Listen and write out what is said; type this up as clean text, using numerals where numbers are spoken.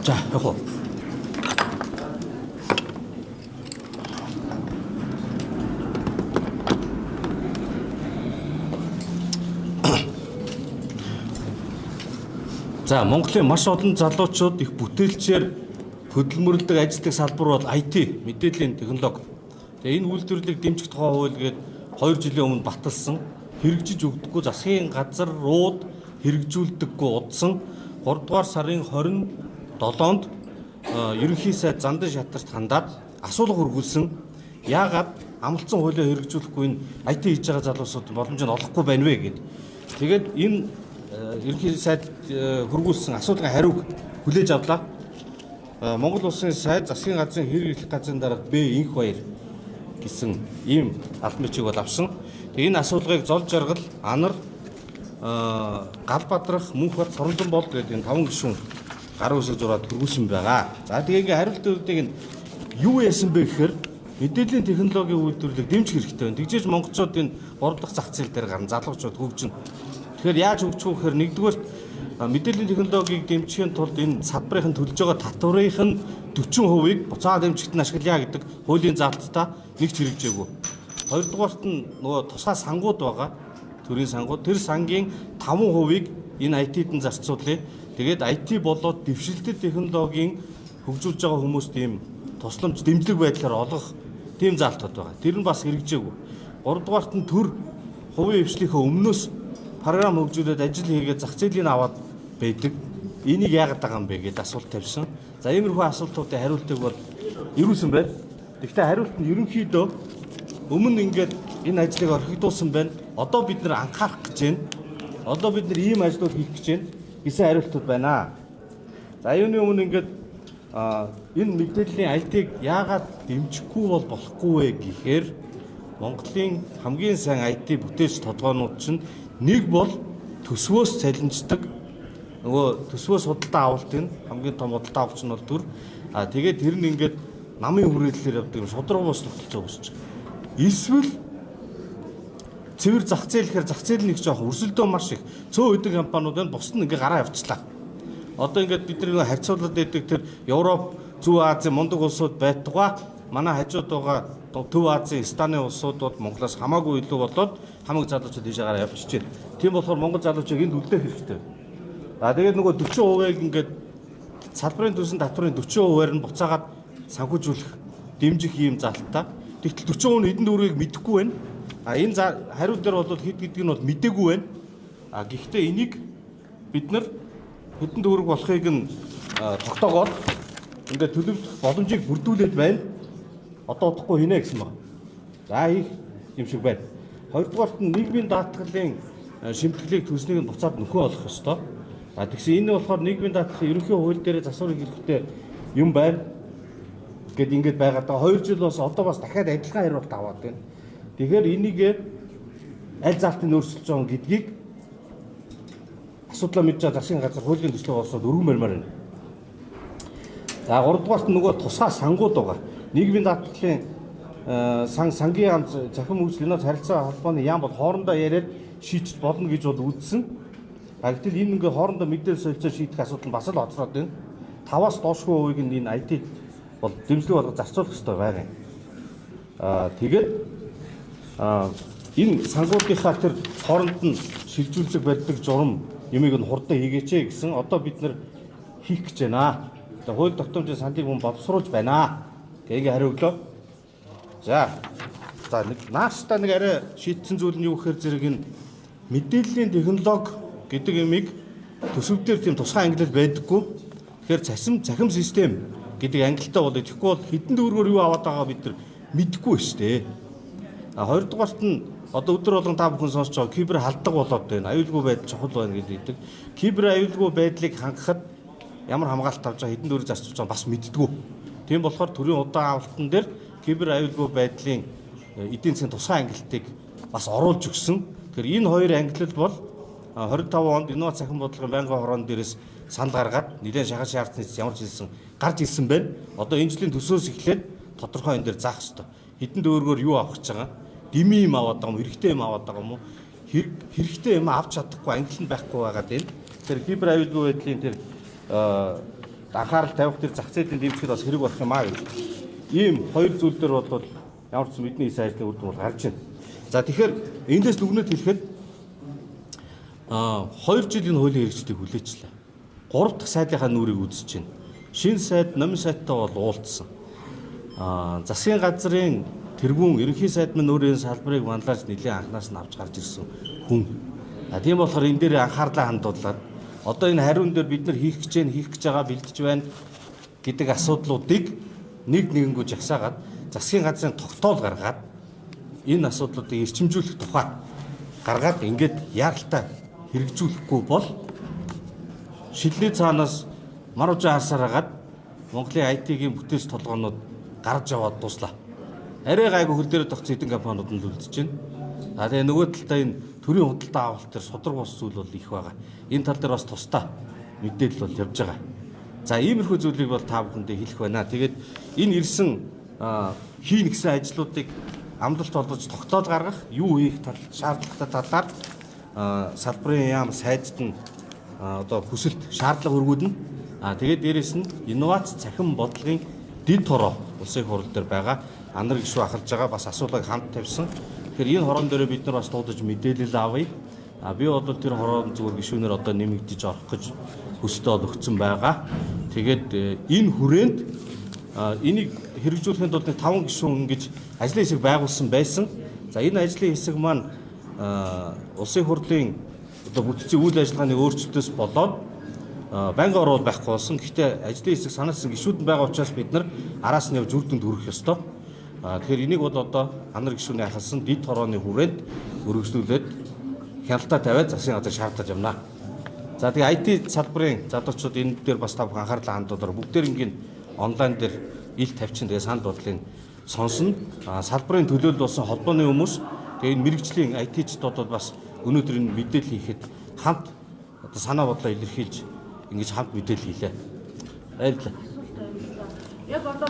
자, 요거. За, Монголын маш олон залуучууд их бүтээлчээр хөдөлмөрлөдөг ажилладаг салбар бол IT, мэдээллийн технологи. Тэгээ энэ үйлдвэрлэлийг дэмжих тухай хууль гээд 2 жилийн өмнө баталсан, хэрэгжиж өгдөггүй засгийн газрууд хэрэгжүүлдэггүй удсан 3 дугаар сарын 27-нд ерөнхий сайд Зандан шатарт хандаад асуулга хөргүүлсэн. Яагаад амлцсан хуулиа хэрэгжүүлэхгүй энэ IT хийж байгаа залуусууд боломжийг олохгүй байна вэ гэд. Тэгээд энэ ерөнхий сайд хөргүүлсэн асуулгын хариуг хүлээж авлаа. Монгол улсын сайд засгийн газрын хэрэглэх газрын дарга Б Инх Баяр гэсэн ийм албан бичиг бол авсан. Энэ асуулгыг Зол Жаргал, Анар, Галбадрах, Мөнхбат, Соронзон бол гэдэг энэ 5 гишүүн гар үсэг зураад хөргүүлсэн байгаа. За тэгээ ингээ хариултуудыг нь юу яасан бэ гэхээр мэдээллийн технологийн үйлдвэрлэлийг дэмжих хэрэгтэй байна. Тэгжээж монголчууд энэ 3 дахь зах зээл дээр гарна, залуучууд хөгжинэ. Тэгэхээр яаж хөгжих вэ гэхээр нэгдүгээр мэдээллийн технологиг дэмжихийн тулд энэ салбарын төлж байгаа татврын нь 40%-ийг буцаа дэмжигт нь ашиглая гэдэг хуулийн заалттай нэгч хэрэгжээгүй. Хоёрдугаарт нь нөгөө тусгай сангууд байгаа. Төрийн сангууд. Тэр сангийн 5%-ийг энэ IT-д зарцуулъя. Тэгээд IT болоод дэвшилтэд технологийн хөгжүүлж байгаа хүмүүст ийм тусламж дэмжлэг байдлаар олгох тийм заалтууд байгаа. Тэр нь бас хэрэгжээгүй. Гуравдугаарт нь төр хувийн хвшлийнхээ өмнөөс програм хөгжүүлээд ажил хийгээд зах зээлийн аваад байдаг. Энийг яагаад байгаа юм бэ гэдээ асуулт тавьсан. За иймэрхүү асуултуудын хариултыг бол ирүүлсэн байна. Гэхдээ хариулт нь ерөнхийдөө өмнө ингээд энэ ажлыг орхигдуулсан байна. Одоо бид нэр анхаарах гэж байна. Одоо бид нэр ийм ажлууд хийх гэж байна гэсэн хариултууд байна. За юуны өмнө ингээд энэ мэдээллийн IT-г яагаад дэмжихгүй бол болохгүй вэ гэхээр Монголын хамгийн сайн IT бүтээлч толгоонууд чинь нэг бол төсвөөс цалинждаг. Нөгөө төсвөөс худалдаа авалтын хамгийн том худалдаа авалт нь бол төр. Тэгээд тэр нь ингээд намын хүрээлэлээр явдаг юм шудраг бус тогтолцоо үүсэж байгаа. Эсвэл цэвэр зах зээлхээр зах зээл нэг жоох өрсөлдөө маш их цөө өдөг компаниуд байна. Бусд нь ингээ гараа явуулчлаа. Одоо ингээд бид нар харьцуулаад байдаг тэр Европ, Зүүн Азийн мундаг улсууд байтугай манай хажууд байгаа Төв Азийн Станы улсуудад Монголоос хамаагүй илүү болоод хамаг залуучууд хийж гараа явуулж байна. Тийм болохоор Монгол залуучууд энд үлдээх хэрэгтэй. Тэгээд нөгөө 40%-ийг ингээд салбарын төсөнд татврын 40%-аар нь буцаагаад санхүүжүүлэх дэмжих ийм залтаа. Тэгтэл 40% нь хэдэн төгрөгийг мэдэхгүй байна. Энэ хариу дээр бол хэд гэдгийг нь бол мэдээгүй байна. Гэхдээ энийг бид нар хэдэн төгрөг болохыг нь тогтоогоод ингээд төлөвлөх боломжийг бүрдүүлээд байна. Одоо удахгүй хийнэ гэсэн байна. За их юм шиг байна. Хоёрдугаарт нь нийгмийн даатгалын шимтгэлийг төснийг нь буцаад нөхөө олох ёстой. Тэгсэн энэ болохоор нийгмийн даатгалын ерөнхий хууль дээр засвар хэрэгтэй юм байна. Гэт ингэж байгаад байгаа 2 жил бас одоо бас дахиад адилхан хариулт аваад байна. Тэгэхээр энийг аль заалтыг өөрчилж байгаа гэдгийг асуудлаа мэдж байгаа засгийн газар хуулийн төслийг олсоод өргөмөрмөр байна. За 3 дугаарт нөгөө тусгай сангууд байгаа. Нийгмийн даатгалын сангийн ганц захин хөгжлийн харилцаа холбооны яам бол хоорондоо яриад шийдэж болно гэж бол үзсэн. Гэтэл энэ ингээ хоорондоо мэдээлэл солилцоо шийдэх асуудал нь бас л хоцроод байна. 5-аас доошгүй хувийг нь энэ IT бол дэмжлэг болгож зарцуулах хэрэгтэй байгаа юм. Тэгээд энэ сангуудынхаа тэр хооронд нь шилжүүлэг барьдаг журам юмыг нь хурдан хийгээч гэсэн одоо бид нар хийх гэж байна. Тэгээ хууль тогтоомжийн сандыг мөн боловсруулж байна. Ингээ хариуглаа. За нааштай нэг арай шийдсэн зүйл нь юу гэхээр зэрэг энэ мэдээллийн технологи гэдэг юмыг төсөв дээр тийм тусгай ангилал байдаггүй. Тэгэхээр цахим систем гэдэг ангилалтай болоод тэгэхгүй бол хэдэн төгрөгөөр юу аваад байгаа бид нар мэдэхгүй шүү дээ. Хоёрдугаарт нь одоо өдөр болгон та бүхэн сонсож байгаа кибер халдлага болоод байна. Аюулгүй байдал чухал байна гэдэг. Кибер аюулгүй байдлыг хангахад ямар хамгаалалт авч байгаа хэдэн төгрөг зарцуулж байгаа бас мэддэггүй. Тийм болохоор төрийн удаан авалтан дээр кибер аюулгүй байдлын эдийн засгийн тусгай ангилалтыг бас оруулж өгсөн. Тэгэхээр энэ хоёр ангилал бол 25 онд инновац захин бодлогын байнгын хороонд дээрээс санал гаргаад нэлээд шахаж шаардсан ямар ч хэлсэн гарч ирсэн байна. Одоо энэ жилийн төсөөс эхлээд тодорхой энэ дээр заах хэрэгтэй. Хэдэн төгрөгөөр юу авах гэж байгаа? Дими юм аваад байгаа юм, эрэгтэй юм аваад байгаа юм уу? хэрэгтэй юм авч чадахгүй ангилан байхгүй байгаа дээ. Тэр кибер аюулгүй байдлын тэр анхаарал тавих тэр зах зээлийн дэмжихэд бас хэрэг болох юм аа гэж. Ийм хоёр зүйл дээр бол ямар ч бидний хийсэн ажлын үр дүн бол гарч байна. За тэгэхээр эндээс дүгнэлт хэлэхэд 2 жилийн хуулийн хэрэгжлийг хүлээчлээ. 3 дахь сайдынхаа нүрийг үзэж байна. Шинэ сайд, номын сайттай бол уулзсан. Засгийн газрын тэргүүн ерөнхий сайд минь өөрийн салбарыг манлайлж нэлийн анхнаас нь авч гарч ирсэн хүн. Тийм болохоор энэ дээр анхаарлаа хандуулаад одоо энэ хариун дээр бид нар хийх гэж байгаа бэлдэж байна гэдэг асуудлуудыг нэгнгүү жагсаагаад засгийн газрын тогтоол гаргаад энэ асуудлуудыг эрчимжүүлэх тухай гаргаад ингээд яаралтай хэрэгжүүлэхгүй бол шилний цаанаас марвжаа харсаар хагаад Монголын IT-ийн бүтээж толгоонууд гарч яваад дуслаа. Арай гайгүй хөл дээр тогтсон хэдэн компаниуд нь л үлдэж байна. Тэгээ нөгөө талдаа энэ төрийн худалдаа авалт төр содрог бос зүйл бол их байгаа. Энэ тал дээр бас тусдаа мэдээлэл бол явж байгаа. За иймэрхүү зүйлийг бол та бүхэндээ хэлэх байна. Тэгээд энэ ирсэн хийн гэсэн ажлуудыг амлалт болгож тогтоол гаргах, юу хийх шаардлагатай талаар салбарын яам сайдд нь одоо хүсэлт шаардлага өргүүднэ. Тэгээд дээрэс нь инновац цахим бодлогын дэд хороо улсын хурал дээр байгаа анар гишүү ахалж байгаа бас асуулгыг хамт тавьсан. Тэгэхээр энэ хорон дээр бид нар бас дуудаж мэдээлэл авъя. Би бол тэр хорон зүгээр гишүүнээр одоо нэмэгдэж орох гэж хүсэлтээ өгсөн байгаа. Тэгээд энэ хүрээнд энийг хэрэгжүүлэхэд бол 5 гишүүн гэж ажлын хэсэг байгуулсан байсан. За энэ ажлын хэсэг маань улсын хурлын одоо бүтцийн үйл ажиллагааны өөрчлөлтөөс болоод банк орол байхгүй болсон. Гэхдээ ажлын хэсэг санаасан гишүүд нь байгаа учраас бид нар араас нь явж үр дүнд хүрэх ёстой. Тэгэхээр энийг бол одоо анар гишүүний ахалсан дэд хорооны хүрээнд өргөжлүүлээд хяналтаа тавиад засгийн газар шаардаж явна. За тэгээ IT салбарын залуучууд энэ дээр бас та бүхэн анхаарлаа хандуулаарай. Бүгдээрингийн онлайн дээр ил тавьчин тэгээ санал бодлыг сонсно. Салбарын төлөөлөл болсон холбооны хүмүүс тэгээ энэ мэрэгжлийн IT-чдод бол бас өнөөдөр энэ мэдээлэл хийхэд хамт одоо санаа бодлоо илэрхийлж ингэж хамт мэдээлэл хийлээ. Баярлалаа. Яг одоо